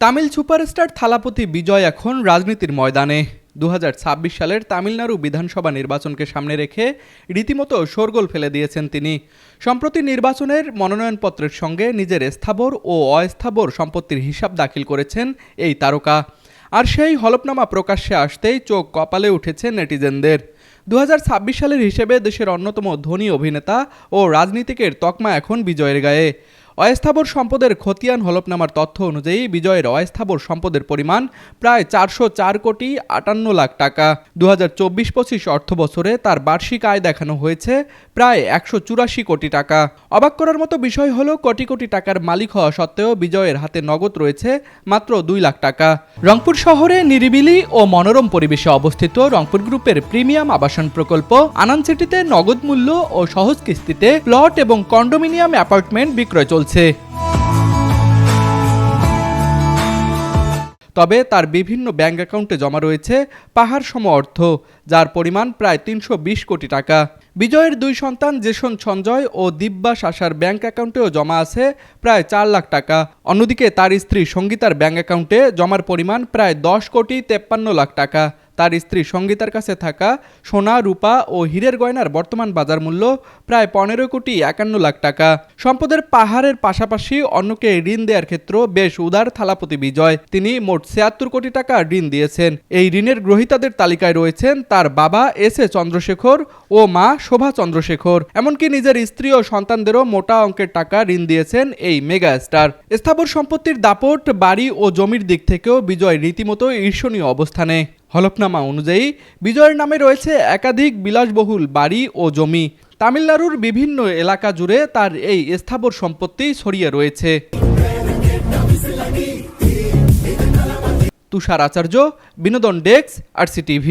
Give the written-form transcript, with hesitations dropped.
Tamil superstar Thalapathy বিজয় এখন রাজনীতির ময়দানে। 2026 সালের তামিলনাড়ু বিধানসভা নির্বাচনকে সামনে রেখে রীতিমতো শোরগোল ফেলে দিয়েছেন তিনি। সম্প্রতি নির্বাচনের মনোনয়নপত্রের সঙ্গে নিজের স্থাবর ও অস্থাবর সম্পত্তির হিসাব দাখিল করেছেন এই তারকা। আর সেই হলফনামা প্রকাশ্যে আসতেই চোখ কপালে উঠেছে নেটিজেনদের। 2026 সালের হিসেবে দেশের অন্যতম ধনী অভিনেতা ও রাজনীতিকের তকমা এখন বিজয়ের গায়ে। অস্থাবর সম্পদের খতিয়ান হলফনামার তথ্য অনুযায়ী বিজয়ের অস্থাবর সম্পদের পরিমাণ প্রায় 404 কোটি 58 লাখ টাকা। 2024-25 অর্থবছরে তার বার্ষিক আয় দেখানো হয়েছে প্রায় 184 কোটি টাকা। অবাক করার মতো বিষয় হলো, কোটি কোটি টাকার মালিক হওয়া সত্ত্বেও বিজয়ের হাতে নগদ রয়েছে মাত্র 2 লাখ টাকা। রংপুর শহরে নিরিবিলি ও মনোরম পরিবেশে অবস্থিত রংপুর গ্রুপের প্রিমিয়াম আবাসন প্রকল্প আনন্দ সিটিতে নগদ মূল্য ও সহজ কিস্তিতে প্লট এবং কন্ডোমিনিয়াম অ্যাপার্টমেন্ট বিক্রয় চলছে। তবে তার বিভিন্ন ব্যাংক অ্যাকাউন্টে জমা রয়েছে পাহাড় সম অর্থ, যার পরিমাণ প্রায় 320 কোটি টাকা। বিজয়ের দুই সন্তান জেসন সঞ্জয় ও দিব্যাস আশার ব্যাংক অ্যাকাউন্টেও জমা আছে প্রায় 4 লাখ টাকা। অন্যদিকে তার স্ত্রী সঙ্গীতার ব্যাংক অ্যাকাউন্টে জমার পরিমাণ প্রায় 10 কোটি 53 লাখ টাকা। তার স্ত্রী সঙ্গীতার কাছে থাকা সোনা, রূপা ও হীরের গয়নার বর্তমান বাজার মূল্য প্রায় 15 কোটি 51 লাখ টাকা। সম্পদের পাহাড়ের পাশাপাশি অন্যকে ঋণ দেওয়ার ক্ষেত্রেও বেশ উদার থালাপতি বিজয়। তিনি মোট 76 কোটি টাকা ঋণ দিয়েছেন। এই ঋণের গ্রহীতাদের তালিকায় রয়েছেন তার বাবা এস.এ. চন্দ্রশেখর ও মা শোভা চন্দ্রশেখর। এমনকি নিজের স্ত্রী ও সন্তানদেরও মোটা অঙ্কের টাকা ঋণ দিয়েছেন এই মেগা স্টার। স্থাবর সম্পত্তির দাপট, বাড়ি ও জমির দিক থেকেও বিজয় রীতিমতো ঈর্ষণীয় অবস্থানে। হলফনামা অনুযায়ী বিজয়ের নামে রয়েছে একাধিক বিলাসবহুল বাড়ি ও জমি। তামিলনাড়ুর বিভিন্ন এলাকা জুড়ে তার এই স্থাবর সম্পত্তি ছড়িয়ে রয়েছে। তুষার আচার্য, বিনোদন ডেস্ক, RCTV।